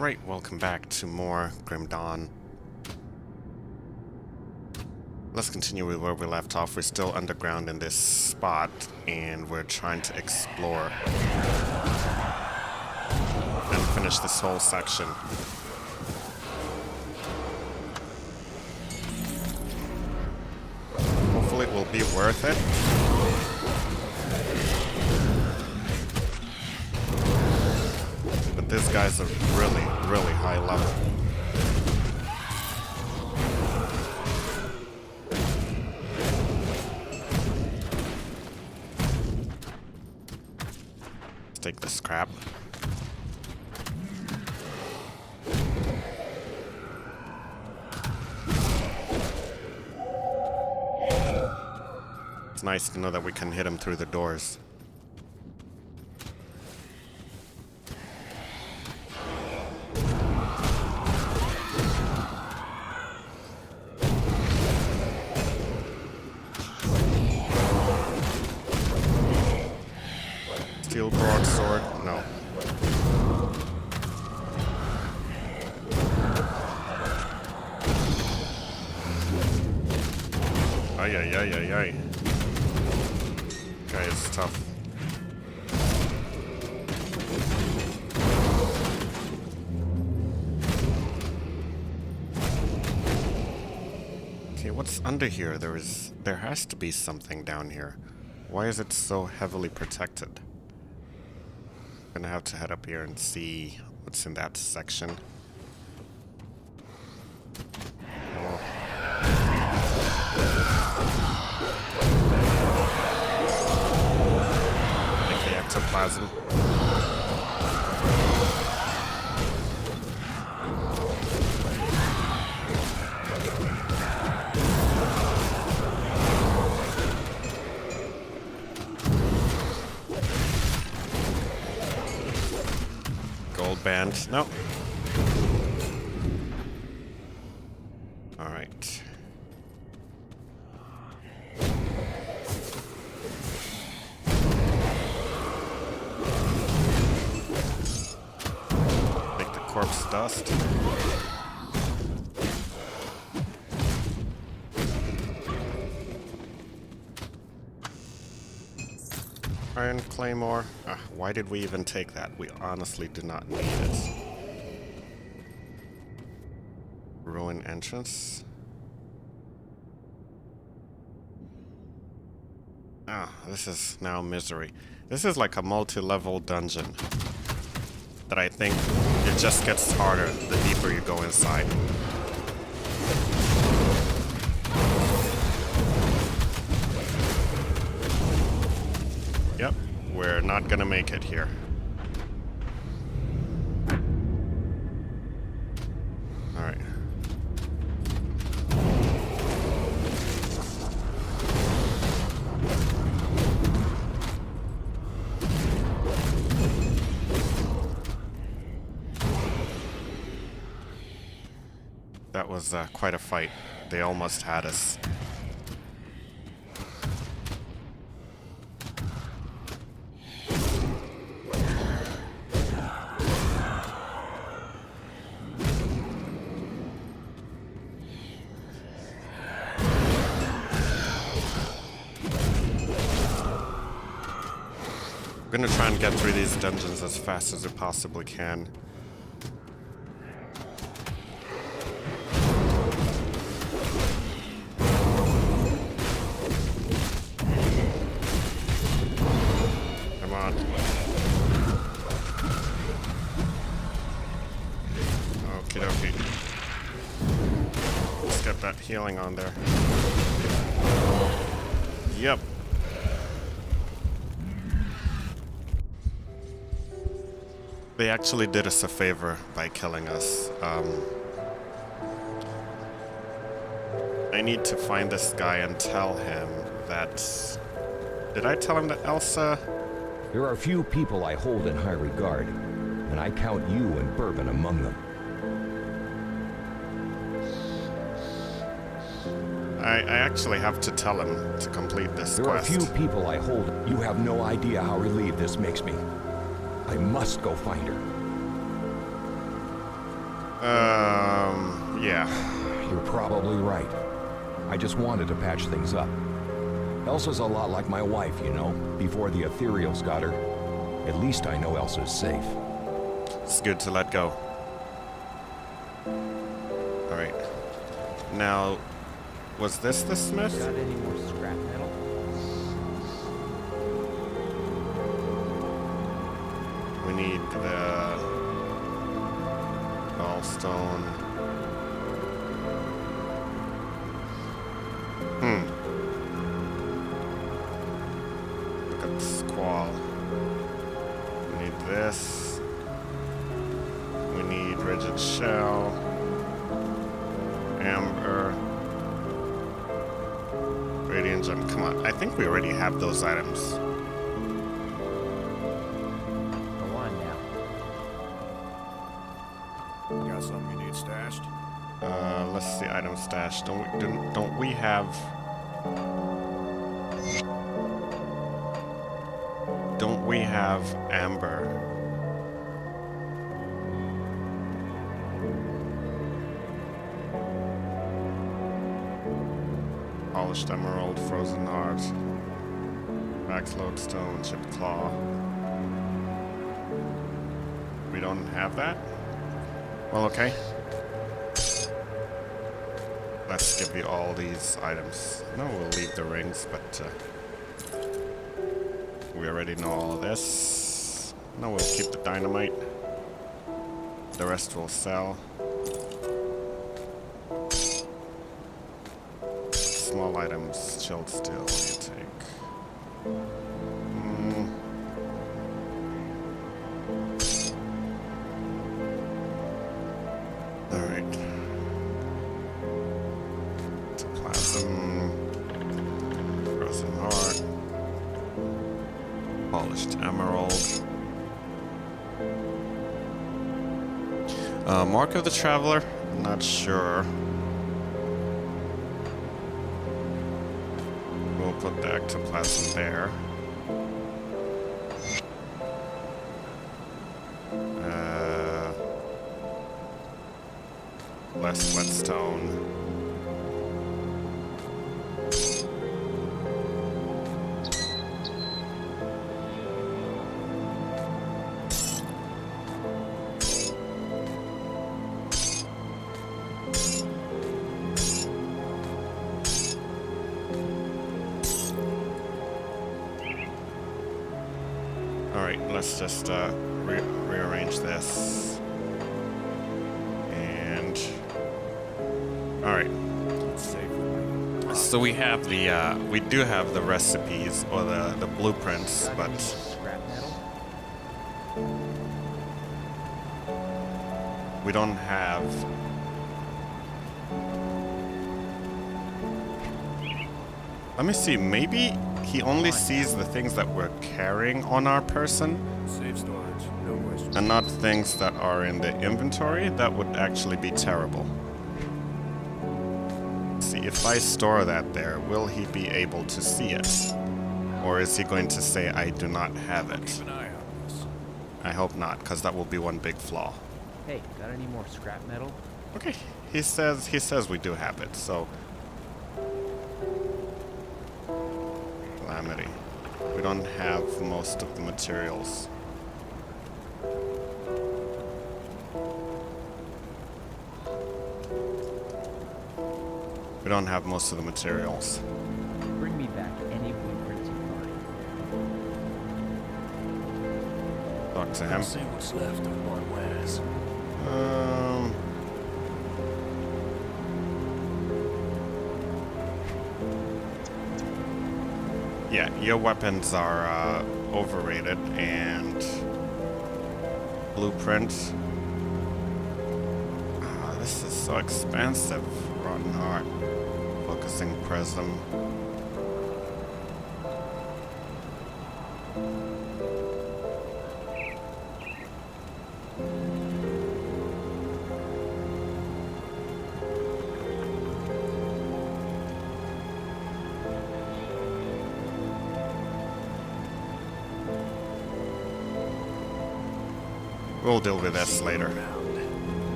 Alright, welcome back to more Grim Dawn. Let's continue with where we left off. We're still underground in this spot, and we're trying to explore and finish this whole section. Hopefully it will be worth it. But these guys are really, really high level. Let's take the scrap. It's nice to know that we can hit him through the doors. Steel broadsword? No. Ay, ay, ay, ay, ay. Guy is tough. Okay, what's under here? There has to be something down here. Why is it so heavily protected? Gonna have to head up here and see what's in that section. Oh. Like the ectoplasm. Band. No. All right. Make the corpse dust. Iron Claymore. Why did we even take that? We honestly do not need it. Ruin entrance. This is now misery. This is like a multi-level dungeon that I think it just gets harder the deeper you go inside. Yep, we're not gonna make it here. Alright. That was quite a fight. They almost had us. I'm gonna try and get through these dungeons as fast as I possibly can. Come on. Okie dokie. Let's get that healing on there. Yep. They actually did us a favor by killing us. I need to find this guy and tell him that... Did I tell him that Elsa... There are few people I hold in high regard, and I count you and Bourbon among them. I actually have to tell him to complete this There quest. are few people I hold. You have no idea how relieved this makes me. I must go find her. Yeah. You're probably right. I just wanted to patch things up. Elsa's a lot like my wife, you know, before the ethereals got her. At least I know Elsa's safe. It's good to let go. Alright. Now, was this the smith? Got any more scrap metal? We need the gallstone. Look at the squall. We need this. We need rigid shell. Amber. Radiant gem. Come on. I think we already have those items. Go on now. Got something you need stashed? Let's see item stash. Don't we have? Don't we have amber? Polished emerald, frozen heart, max lodestone, chipped claw. We don't have that? Well, okay. Let's give you all these items. No, we'll leave the rings, but we already know all of this. No, we'll keep the dynamite. The rest will sell. Small items, chilled steel, you take. Alright. Plasm. Frozen heart. Polished emerald. Mark of the Traveler? Not sure. We'll put the ectoplasm there. Less whetstone. Alright, let's just rearrange this. And alright. So we have the we do have the recipes or the blueprints, Got but any more scrap metal? we don't have. Let me see, maybe he only sees the things that we're carrying on our person Safe storage, no questions. and not things that are in the inventory. That would actually be terrible. See, if I store that there, will he be able to see it? Or is he going to say, I do not have it? Keep an eye on this. I hope not, because that will be one big flaw. Hey, got any more scrap metal? Okay, he says we do have it, so calamity. We don't have most of the materials. We don't have most of the materials. Bring me back any blueprints you find. Talk to him. Let's see what's left of Marquez. Yeah, your weapons are overrated, and blueprints. This is so expensive. Rotten heart, focusing prism. We'll deal with this later.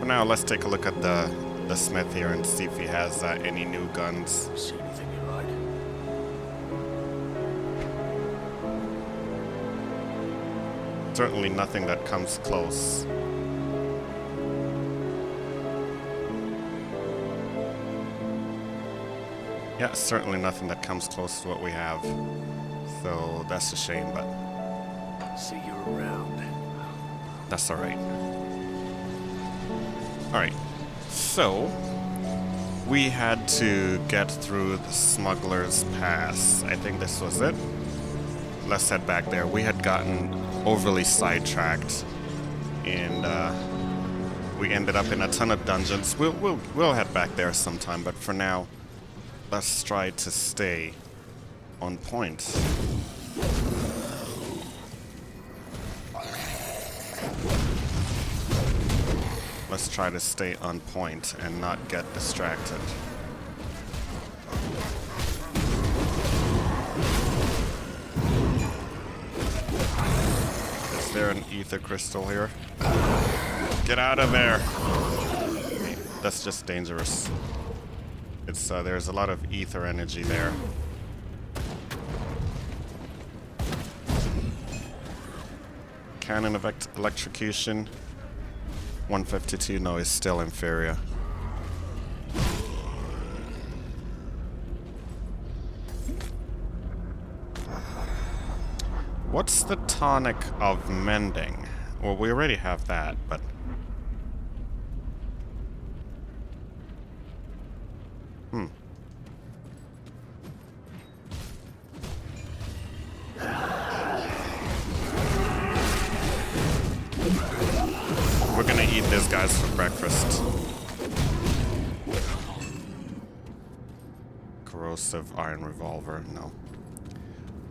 For now, let's take a look at the smith here and see if he has any new guns. See anything you like? Certainly nothing that comes close. Yeah, certainly nothing that comes close to what we have. So that's a shame, but See you around. that's alright. Alright, so we had to get through the Smuggler's Pass. I think this was it. Let's head back there. We had gotten overly sidetracked, and we ended up in a ton of dungeons. We'll head back there sometime, but for now, let's try to stay on point. Let's try to stay on point and not get distracted. Is there an ether crystal here? Get out of there! That's just dangerous. It's there's a lot of ether energy there. Cannon of electrocution. 152, no, is still inferior. What's the tonic of mending? Well, we already have that, but... We're gonna eat these guys for breakfast. Corrosive iron revolver. No.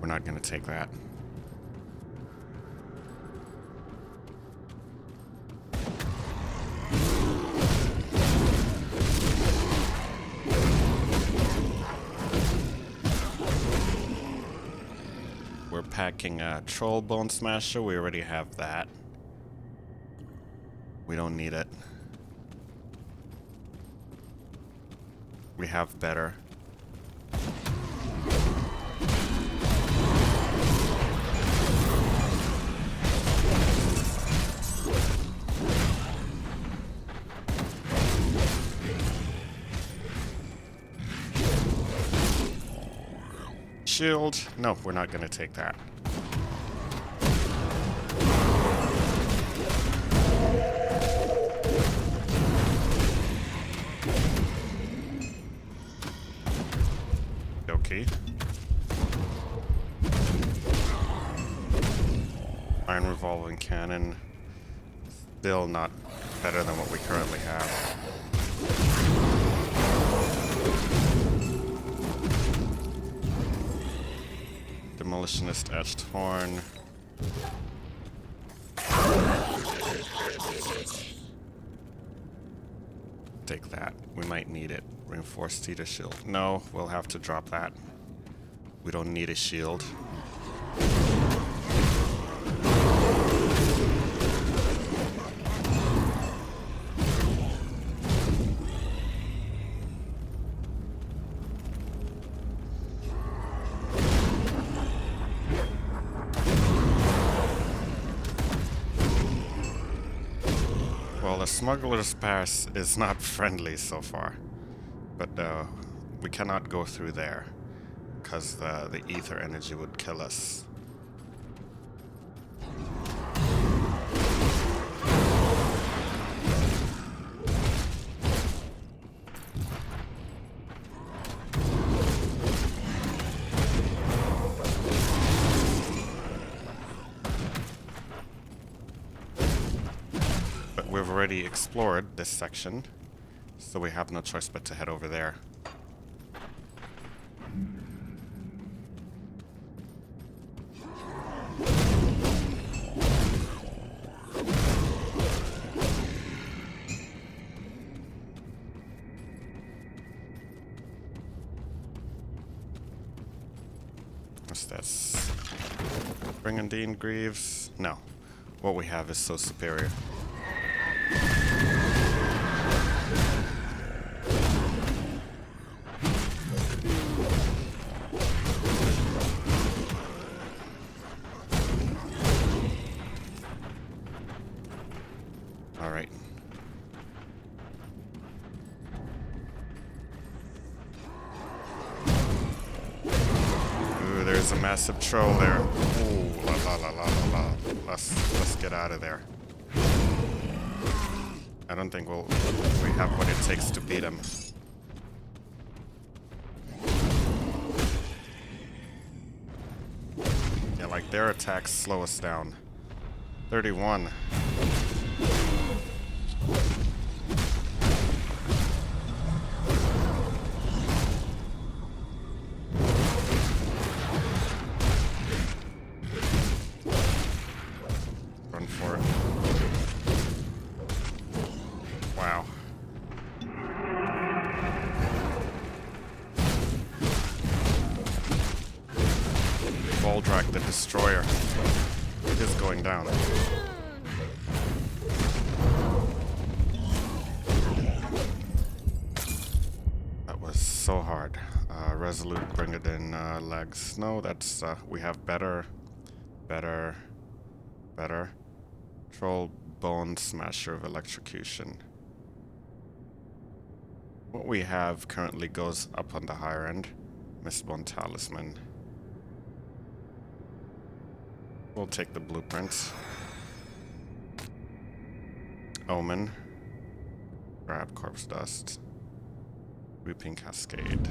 We're not gonna take that. We're packing a troll bone smasher. We already have that. We don't need it. We have better. Shield. No, we're not going to take that. Okay. Iron revolving cannon. Still not better than what we currently have. Demolitionist etched horn. Take that. We might need it. Reinforced cedar shield. No, we'll have to drop that. We don't need a shield. Well, the Smuggler's Pass is not friendly so far, but we cannot go through there because the ether energy would kill us. We've already explored this section, so we have no choice but to head over there. What's this? Brigandine Greaves? No. What we have is so superior. Alright. Ooh, there's a massive troll there. Ooh, la la la la la la. Let's get out of there. I don't think we have what it takes to beat him. Yeah, like their attacks slow us down. 31. Run for it. Wow. Voldrak the Destroyer. It is going down. That was so hard. Resolute, bring it in legs. No, that's we have better. Troll Bone Smasher of Electrocution. What we have currently goes up on the higher end. Mistborn Talisman. We'll take the blueprint. Omen. Grab Corpse Dust. Weeping Cascade.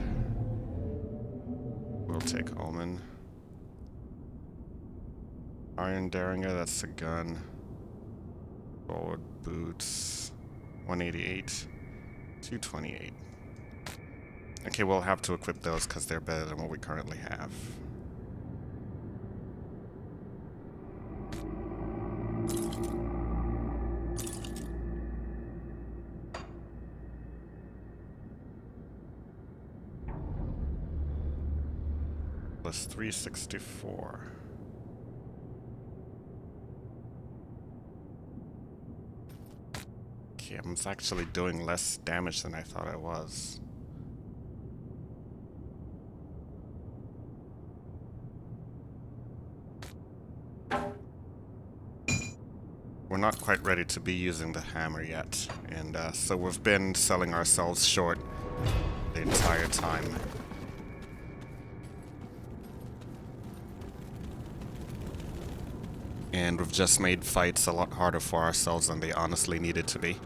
We'll take Omen. Iron Derringer, that's a gun. Forward Boots. 188. 228. Okay, we'll have to equip those because they're better than what we currently have. Plus 364. Okay, I'm actually doing less damage than I thought I was. We're not quite ready to be using the hammer yet, and so we've been selling ourselves short the entire time. And we've just made fights a lot harder for ourselves than they honestly needed to be.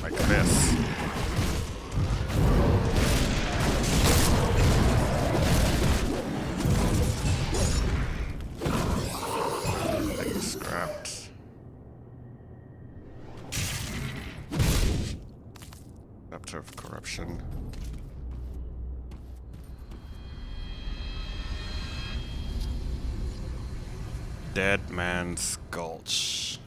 Like this. Like scrapped. Scepter of Corruption. Dead Man's Gulch.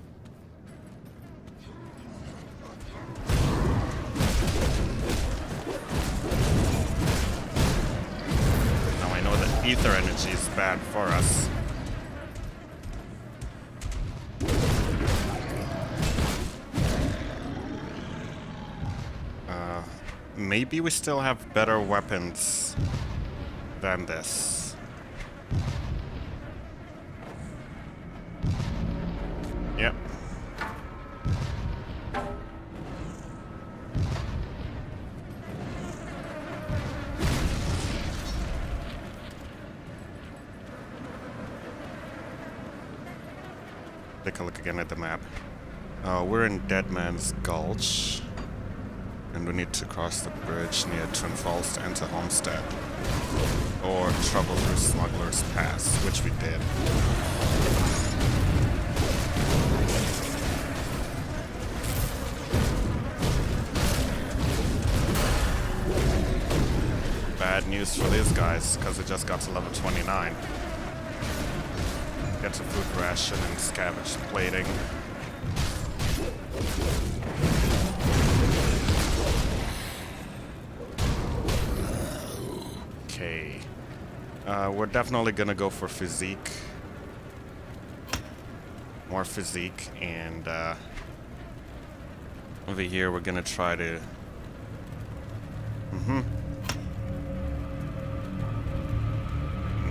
Now I know that ether energy is bad for us. Maybe we still have better weapons than this. Yep. Take a look again at the map. We're in Dead Man's Gulch. And we need to cross the bridge near Twin Falls to enter Homestead. Or travel through Smugglers Pass, which we did. Bad news for these guys, because it just got to level 29. Get a food ration and scavenge plating. Okay. We're definitely gonna go for physique. More physique, and over here we're gonna try to...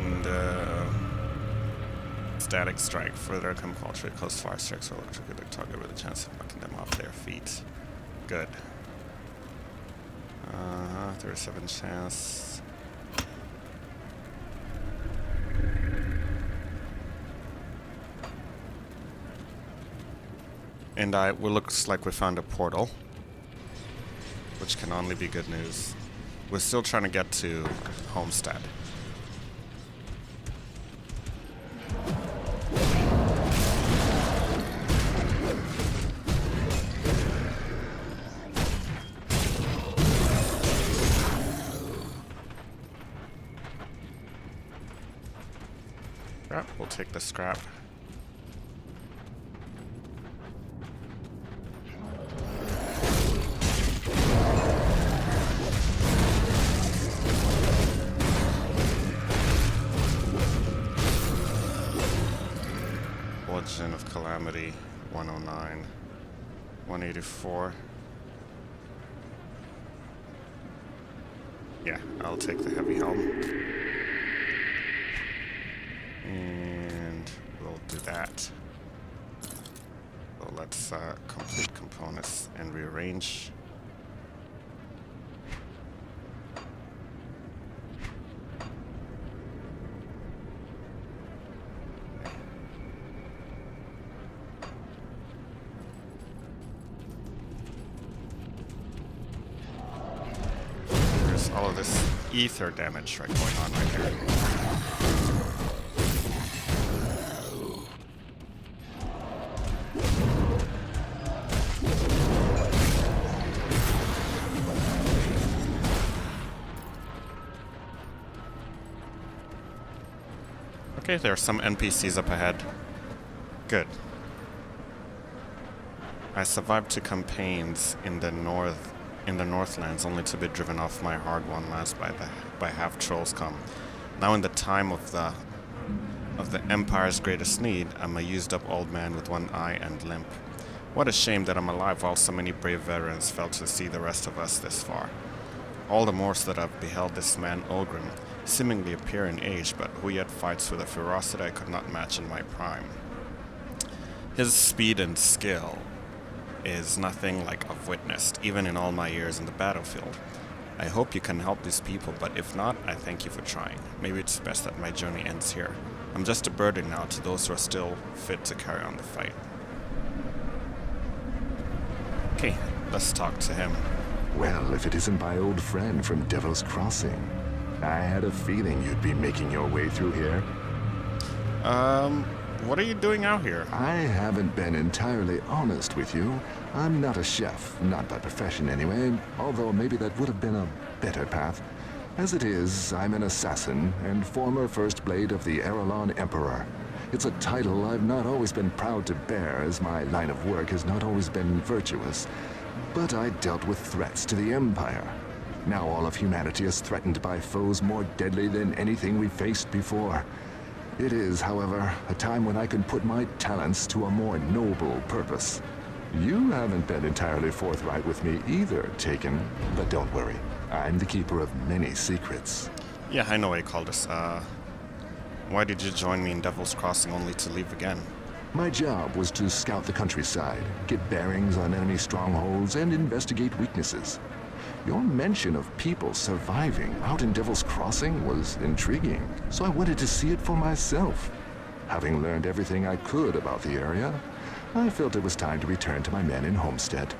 And static strike. Further come culture, close fire strikes or electrocute the target with a chance of knocking them off their feet. Good. 37 chance. And well, looks like we found a portal, which can only be good news. We're still trying to get to Homestead. Scrap, we'll take the scrap. Origin of Calamity, 109. 184. Yeah, I'll take the heavy helm. And we'll do that. So let's complete components and rearrange. There's all of this ether damage going on right here. Okay, there are some NPCs up ahead. Good. I survived 2 campaigns in the Northlands, only to be driven off my hard-won lands by half trolls come. Now, in the time of the Empire's greatest need, I'm a used-up old man with one eye and limp. What a shame that I'm alive while so many brave veterans fell to see the rest of us this far. All the more so that I've beheld this man Algrim, seemingly appear in age, but who yet fights with a ferocity I could not match in my prime. His speed and skill is nothing like I've witnessed, even in all my years in the battlefield. I hope you can help these people, but if not, I thank you for trying. Maybe it's best that my journey ends here. I'm just a burden now to those who are still fit to carry on the fight. Okay, let's talk to him. Well, if it isn't my old friend from Devil's Crossing. I had a feeling you'd be making your way through here. What are you doing out here? I haven't been entirely honest with you. I'm not a chef, not by profession anyway, although maybe that would have been a better path. As it is, I'm an assassin and former First Blade of the Erelon Emperor. It's a title I've not always been proud to bear, as my line of work has not always been virtuous. But I dealt with threats to the Empire. Now all of humanity is threatened by foes more deadly than anything we faced before. It is, however, a time when I can put my talents to a more noble purpose. You haven't been entirely forthright with me either, Taken. But don't worry, I'm the keeper of many secrets. Yeah, I know what you called us. Why did you join me in Devil's Crossing only to leave again? My job was to scout the countryside, get bearings on enemy strongholds, and investigate weaknesses. Your mention of people surviving out in Devil's Crossing was intriguing, so I wanted to see it for myself. Having learned everything I could about the area, I felt it was time to return to my men in Homestead.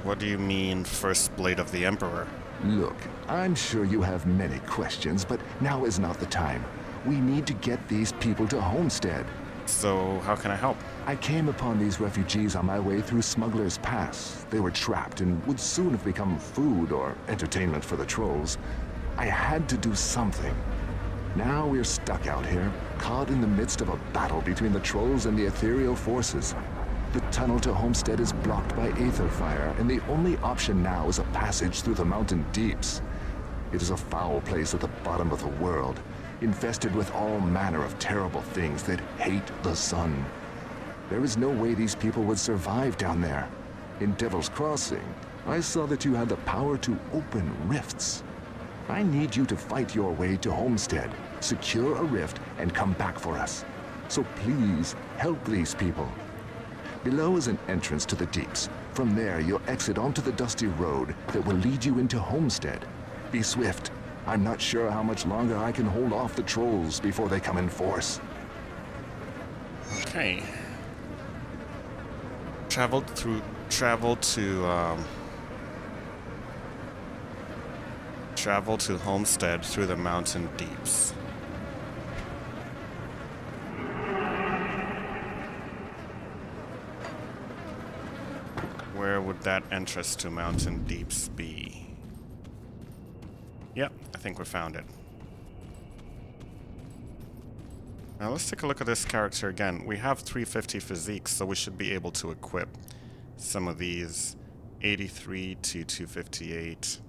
What do you mean, First Blade of the Emperor? Look, I'm sure you have many questions, but now is not the time. We need to get these people to Homestead. So, how can I help? I came upon these refugees on my way through Smugglers Pass. They were trapped and would soon have become food or entertainment for the trolls. I had to do something. Now we're stuck out here, caught in the midst of a battle between the trolls and the ethereal forces. The tunnel to Homestead is blocked by aether fire, and the only option now is a passage through the mountain deeps. It is a foul place at the bottom of the world, infested with all manner of terrible things that hate the sun. There is no way these people would survive down there. In Devil's Crossing, I saw that you had the power to open rifts. I need you to fight your way to Homestead, secure a rift, and come back for us. So please, help these people. Below is an entrance to the deeps. From there, you'll exit onto the dusty road that will lead you into Homestead. Be swift. I'm not sure how much longer I can hold off the trolls before they come in force. Okay. Travel to Homestead through the mountain deeps. Where would that entrance to mountain deeps be? Yep, I think we found it. Now let's take a look at this character again. We have 350 physiques, so we should be able to equip some of these. 83 to 258.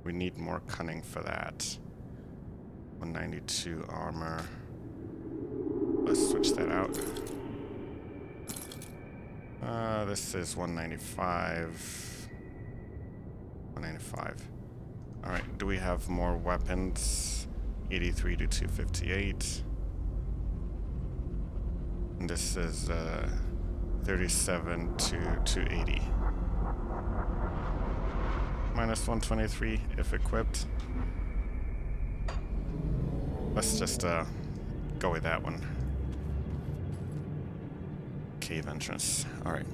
We need more cunning for that. 192 armor. Let's switch that out. This is 195. 195. Alright, do we have more weapons? 83 to 258. And this is 37 to 280. Minus 123 if equipped. Let's just go with that one. Cave entrance. Alright.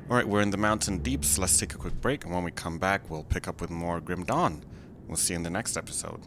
Alright, we're in the mountain deeps. Let's take a quick break, and when we come back, we'll pick up with more Grim Dawn. We'll see you in the next episode.